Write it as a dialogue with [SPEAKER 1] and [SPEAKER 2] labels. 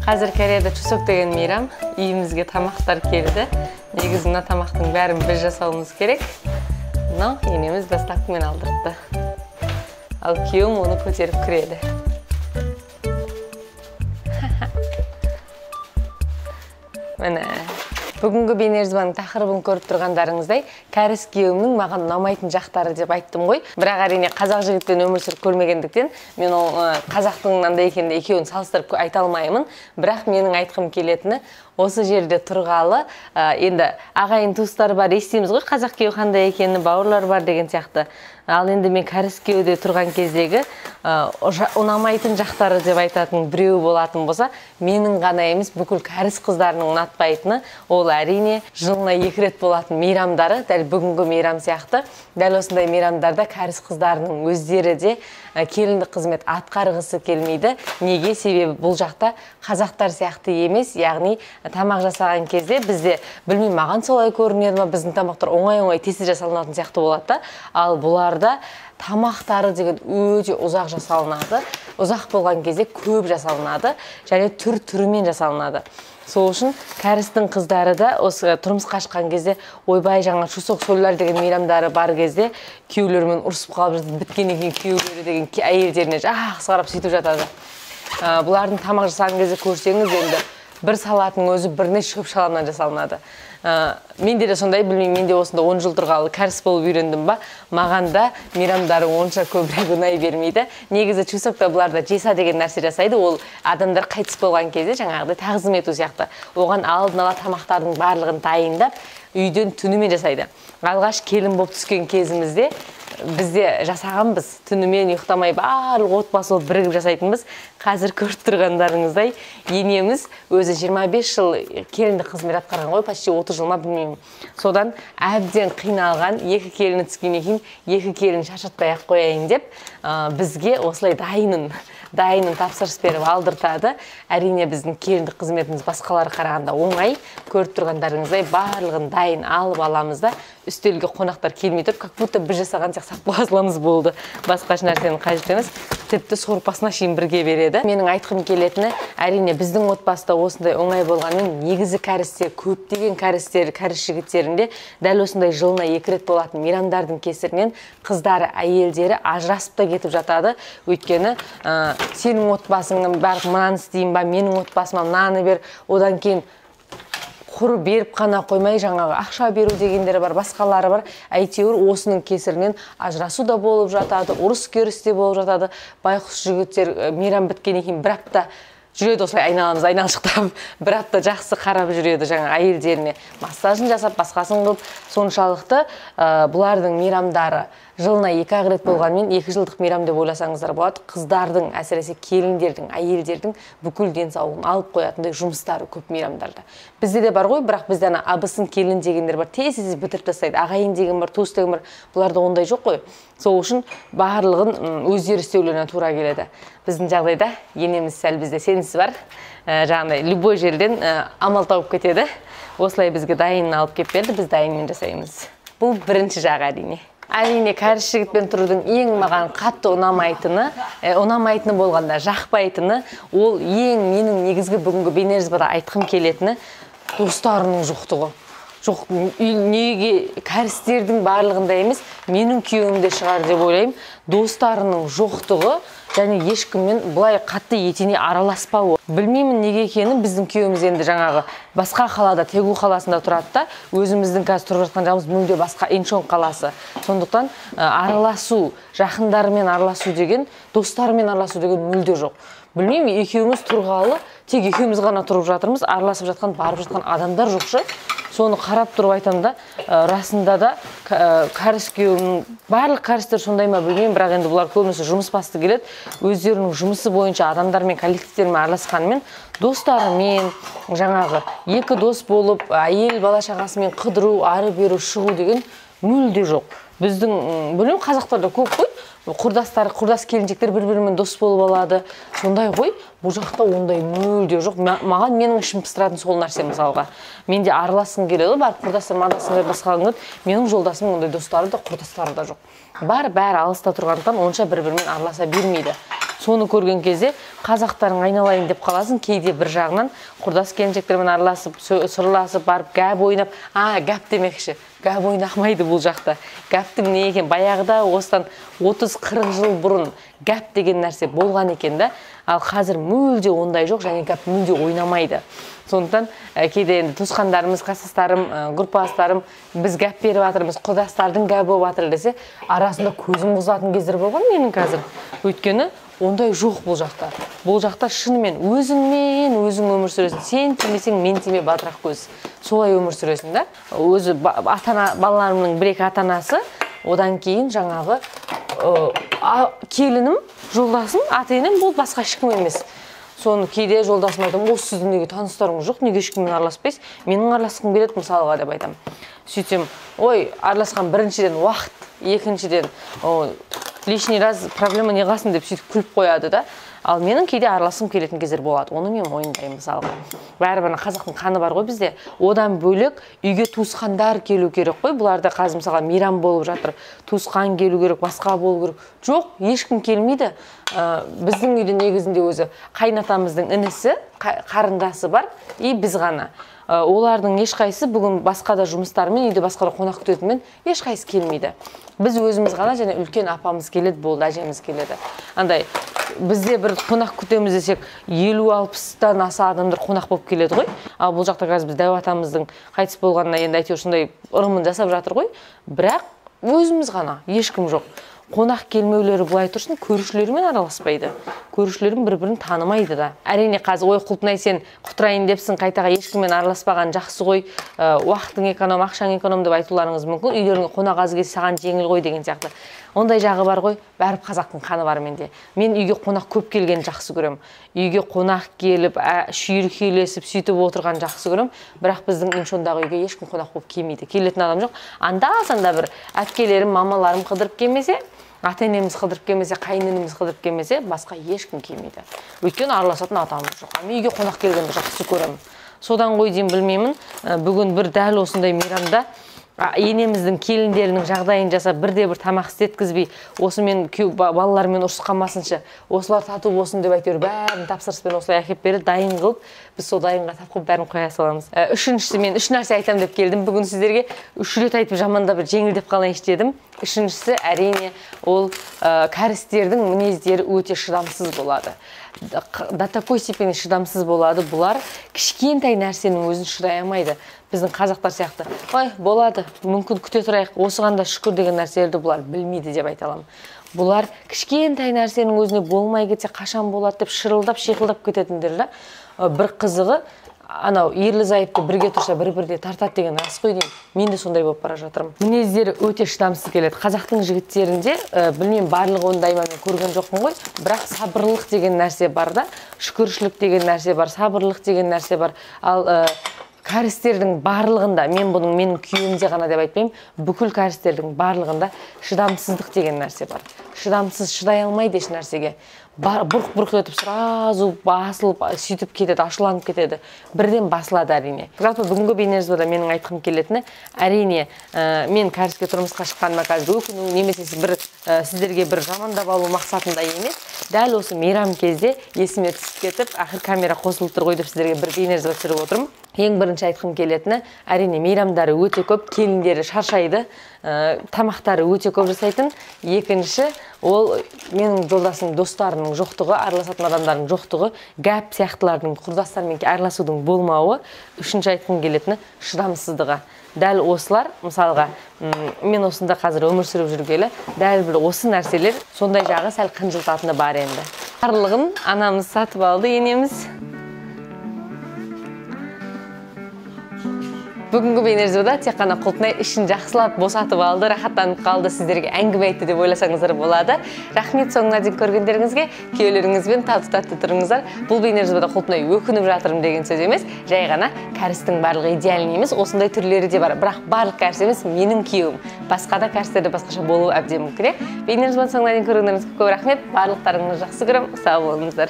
[SPEAKER 1] Қазір Кореяда Чусок деген мейрам, үйімізге тамақтар келді. Негізі мына тамақтың бәрін біз жасауымыз керек. Но енеміз доставкамен алдыртты. Ал күйеуім оны көтеріп кіреді. Міне, бүгінгі бейнерзваның тақырыбын көріп тұрғандарыңыздай, кәріс күйеуімнің маған ұнамайтын жақтары деп айттым ғой. Бірақ әрине қазақ жігітпен өмір сүріп көрмегендіктен, мен ол қазақтың мынандай екенін екеуін салыстырып айта алмаймын. Бірақ менің айтқым келетіні осы жерде тұрғалы, енді ағайын туыстар бар, естиміз ғой, қазақ күйеу қандай екені, бауырлар бар деген сияқты. Ал енді мен кәріс күйеуде тұрған кездегі ұнамайтын жақтары деп айтатын біреу болатын болса, менің ғана емес бүкіл кәріс қыздарының ұнатпайтыны, ол әрине жылына 2 рет болатын мейрамдары, дәл бүгінгі мейрам сияқты. Дәл осындай мейрамдарда кәріс қыздарының өздері де келіндік қызмет атқарғысы келмейді. Неге? Себебі бұл жақта қазақтар сияқты емес, яғни тамақ жасаған кезде бізде, білмеймін, маған солай көрінеді ме, біздің тамақтар оңай-оңай тез жасалынатын сияқты болады. Ал бұларда тамақтары деген өте ұзақ жасалынады. Ұзақ болған кезде көп жасалынады және түр-түрімен жасалынады. Сол үшін кәрістің қыздары да осы тұрмысқа шыққан кезде ойбай жаңа Чусок сойлар деген мейрамдары бар кезде күйеулерімен ұрысып қалып жатады, біткеннен кейін күйеулері деген әйелдеріне жақсы қарап сөйтіп жатады. Бұлардың тамақ жасаған кезде көрсеңіз, енді бір салаттың өзі бірнеше шөп шаламнан жасалынады. Менде де сондай, білмеймін, менде осында 10 жыл тұрғалы кәріс болып үйрендім ба, маған да мейрамдары онша көбірек ұнай бермейді. Негізі Чусокта бұларда жеса деген нәрсе жасайды, ол адамдар қайтыс болған кезде жаңағыдай тағзым ету сияқты. Оған алдын ала тамақтардың барлығын дайындап, үйден түнімен жасайды. Алғаш келін болып түскен кезімізде бізде жасағанбыз, түнімен ұйықтамай барлық отбасы болып бірігіп жасайтынбыз. Қазір көріп тұрғандарыңыздай, енеміз өзі 25 жыл келіндік қызмет атқарған ғой, почти 30 жыл ма білмеймін. Содан әбден қиналған, 2 келіні түскеннен кейін 2 келін шашатпай ақ қояйын деп, бізге осылай дайынын тапсырыс беріп алдыртады. Әрине біздің келіндік қызметіміз басқалары қарағанда оңай. Көріп тұрғандарыңыздай барлығын дайын алып аламыз да, үстелге қонақтар келмей тұрып, как будто біз жасаған сияқты сатып болды. Басқа нәрсенің қажет емес, тіпті сорпасына шейін бірге береді. Менің айтқым келетіні, әрине біздің отбасыда осындай оңай болғанымен, негізі кәрістер, көптеген кәріс жігіттерінде дәл осындай жылына 2 рет болатын мейрамдардың кесірінен қыздары, әйелдері ажырасып та кетіп жатады. Өйткені сенің отбасыңның бәрі мынаны істейін ба, менің отбасыма мынаны бер, одан кейін құр беріп қана қоймай жаңағы ақша беру дегендері бар, басқалары бар. Әйтеуір осының кесірінен ажырасу да болып жатады, ұрыс керіс те болып жатады. Байқұс жігіттер мейрам біткеннен кейін бір апта жүреді, осылай айналшықтап, бір апта жақсы қарап жүреді жаңа әйелдеріне. Массажын жасап, басқасын қылып, соншалықты бұлардың мейрамдары жылына 2 рет болғанмен 2 жылдық мейрам деп ойласаңыздар болады. Қыздардың, әсіресе келіндердің, әйелдердің бүкіл денсаулығын алып қоятындай жұмыстары көп мейрамдарда. Бізде де бар ғой, бірақ бізде абысын келін дегендер бар, тез бітіріп тастайды. Ағайын деген бар, туыс деген бар, бұларда ондай жоқ қой. Сол үшін барлығын өздері істеулеріне тура келеді. Біздің жағдайда енеміз сәл бізде сенісі бар. Жаңағыдай любой жерден амал тауып кетеді. Осылай бізге дайынын алып кеп берді, біз дайынмен жасаймыз. Бұл бірінші жағы әрине. Әрине, кәріс жігітпен тұрудың ең маған қатты ұнамайтыны болғанда, жақпайтыны, ол ең менің негізгі бүгінгі бейнерзвада айтқым келетіні достарының жоқтығы. Жоқ, неге кәрістердің барлығында емес, менің күйеуімде шығар деп ойлаймын, достарының жоқтығы және ешкіммен бұлай қатты етене араласпауы. Білмеймін неге екенін, біздің күйеуіміз енді жаңағы басқа қалада, Тегу қаласында тұрады да, өзіміздің қазір тұрып жатқан жағымыз мүлде басқа, Инчон қаласы. Сондықтан араласу, жақындарымен араласу деген, достарымен араласу деген мүлде жоқ. Білмеймін, екеуміз тұрғалы, тек екеуміз ғана тұрып жатырмыз, араласып жатқан, барып жатқан адамдар жоқшы. Соны қарап тұрып айтам да, расында да кәріс күйеуімнің, барлық кәрістер сондай ма білмеймін, бірақ енді бұлар көбінесе жұмыс басты келеді. Өздерінің жұмысы бойынша адамдармен, коллективтермен араласқанымен, достарымен, жаңағы 2 дос болып, әйел бала шағасымен қыдыру, ары беру, шығу деген мүлде жоқ. Біздің, білмеймін, қазақтарда көп қой, құрдас келіншектер бір-бірімен дос болып алады. Сондай ғой, бұл жақта ондай мүлде жоқ. Маған менің ішім пыстыратын сол нәрсе мысалға. Менде араласқым келеді, барып құрдастар мадасың басқалың өт. Менің жолдасым ондай достары да, құрдастары да жоқ. Бәрі алыста тұрғандықтан онша бір-бірімен араласа бермейді. Соны көрген кезде қазақтардың айналайын деп қаласың, кейде бір жағынан құрдас келіншектермен араласып, сырласып барып, гәп ойнап, гәп демекші. Гәп ойнамайды бұл жақта. Гәптің не екен? Баяғыда осыдан 30-40 жыл бұрын гәп деген нәрсе болған екен да. Ал қазір мүлде ондай жоқ, және гәп мүлде ойнамайды. Сондықтан кейде енді туысқандарымыз, қасыстарым, группастарым біз гәп беріп жатырмыз, құрдастардың гәп болып жатыр десе, арасында көзім бұзылатын кездер болған менің қазір. Өйткені ондай жоқ бұл жақта. Бұл жақта шынымен өзіңмен өзің өмір сүресің. Сен тимесең, мен тиме, батырақ көз. Солай өмір сүресің да. Өзі балаларымның бір-екі ата-анасы, одан кейін жаңағы келінім, жолдасым, ата-енем бұл басқа ешкім емес. Соны кейде жолдасым айтамын, сіздің неге таныстарыңыз жоқ, неге ешкіммен араласпайсыз? Менің араласқым келеді мысалға деп айтамын. Сөйтсем, араласқан біріншіден уақыт, екіншіден лишний раз проблема не қыласың деп сөйтіп күліп қояды да. Ал менің кейде араласқым келетін кездер болады. Оны мен мойындаймын мысалға. Бәрібір қазақтың қаны бар ғой бізде. Одан бөлек үйге туысқандар келу керек қой. Бұларда қазір мысалға мейрам болып жатыр. Туысқан келу керек, басқа болу керек. Жоқ, ешкім келмейді. Біздің үйде негізінде өзі қайнатамыздың інісі, қарындасы бар, біз ғана. Олардың ешқайсысы бүгін басқа да жұмыстармен, үйде басқа да қонақ күтетінмен ешқайсысы келмейді. Біз өзіміз ғана және үлкен апамыз келеді, болды, әжеміз келеді. Андай бізде бір қонақ күтеміз десек 50-60-тан аса адамдар қонақ болып келеді ғой. Ал бұл жақта қазір біз дәу атамыздың қайтыс болғанына енді әйтеуір сондай ырымын жасап жатыр ғой. Бірақ өзіміз ғана, ешкім жоқ. Қонақ келмеулері былай тұрсын, көрушілермен араласпайды. Көрушілерін бір-бірін танымайды да. Әрине қазір құлпынай сен құтырайын депсің, қайтаға ешкіммен араласпаған жақсы ғой, уақытың эконом, ақшаң эконом деп айтуларыңыз мүмкін. Үйлеріңе қонақ аз келсе саған жеңіл ғой деген сияқты. Ондай жағы бар ғой, бәріп қазақтың қаны бар менде. Мен үйге қонақ көп келген жақсы көрем. Үйге қонақ келіп, шүйіркелесіп, сөйтіп отырған жақсы көрем. Бірақ біздің иншондағы үйге ешкім қонақ болып келмейді. Келетін адам жоқ. Анда-санда бір әпкелерім, мамаларым қыдырып келмесе, ата-енеміз қыдырып келмесе, қайыненеміз қыдырып келмесе, басқа ешкім келмейді. Өйткені араласатын адамымыз жоқ. Мен үйге қонақ келгенді жақсы көремін. Содан ғой дейін білмеймін. Бүгін бір дәл осындай мейрамда енеміздің келіндерінің жағдайын жасап, бірде-бір тамақ істеткізбей, осы мен балалармен ұрысып қалмасыншы, осылар тату болсын деп әйтеуір бәрін тапсырыспен осылай әкеп береді, дайын қылып, біз сол дайынға тапқып бәрін қоя саламыз. Үшіншісі, мен 3 нәрсе айтам деп келдім. Бүгін сіздерге 3 рет айтып жамандап жеңілдеп қалайыншы дедім. Үшіншісі, әрине, ол кәрістердің мінездері өте шыдамсыз болады. До такой степени шыдамсыз болады. Бұлар кішкентай нәрсенің өзін шыдай алмайды. Біздің қазақтар сияқты, болады, мүмкін күте тұрайық, осыған да шүкір деген нәрселерді бұлар білмейді деп айта аламын. Бұлар кішкентай нәрсенің өзіне болмай кетсе қашан болады деп шырылдап, шиқылдап кететіндер да. Бір қызығы, анау ерлі-зайыпты бірге тұрса бір-бірде тартады деген рас қой деймін. Мен де сондай болып бара жатырмын. Мінездері өте шыдамсыз келеді. Қазақтың жігіттерінде, білмеймін, барлығы ондай мен көрген жоқпын ғой, бірақ сабырлық деген нәрсе бар да, шүкіршілік деген нәрсе бар, сабырлық деген нәрсе бар. Ал кәрістердің барлығында, менің күйеуімде ғана деп айтпаймын, бүкіл кәрістердің барлығында шыдамсыздық деген нәрсе бар. Шыдамсыз шыдай алмайды еш нәрсеге. Бұрқ-бұрқ етіп, сразу басылып, сөйтіп кетеді, ашуланып кетеді. Бірден басылады әрине. Жалпы бүгінгі бейнежазбада менің айтқым келетіні, әрине, мен кәріске тұрмысқа шыққаныма қазір өкіну, немесе сіздерге бір жамандап алу мақсатында емес. Дәл осы мейрам кезде есіме түсіп кетіп, ақыр камера қосылып тұр ғой деп сіздерге бір бейнежазба түсіріп отырмын. Ең бірінші айтқым келетіні, әрине мейрамдары өте көп, келіндері шаршайды, тамақтары өте көп жасайтын. Екінші, ол менің жолдасым достарының жоқтығы, араласатын адамдардың жоқтығы, гәп сияқтылардың құрдастармен араласудың болмауы. Үшінші айтқым келетіні шыдамсыздығы. Дәл осылар, мысалға, мен осында қазір өмір сүріп жүргелі, дәл бір осы нәрселер сондай жағы сәл қынжылтатыны бар енді. Барлығын анамыз сатып алды, енеміз. Бүгінгі бейнежазбада тек қана Құлпынай ішін жақсылап босатып алды, рахаттанып қалды, сіздерге әңгіме айтты деп ойласаңыздар болады. Рахмет соңына дейін көргендеріңізге, күйеулеріңізбен тату-тәтті тұрыңыздар. Бұл бейнежазбада Құлпынай өкініп жатырмын деген сөз емес, жай ғана кәрістің барлығы идеальный емес, осындай түрлері де бар. Бірақ барлық кәріс емес менің күйеуім. Басқа да кәрістерде басқаша болуы әбден мүмкін. Бейнежазбаның соңына дейін көргендеріңізге көп рахмет. Барлықтарыңызды жақсы көремін. Сау болыңыздар.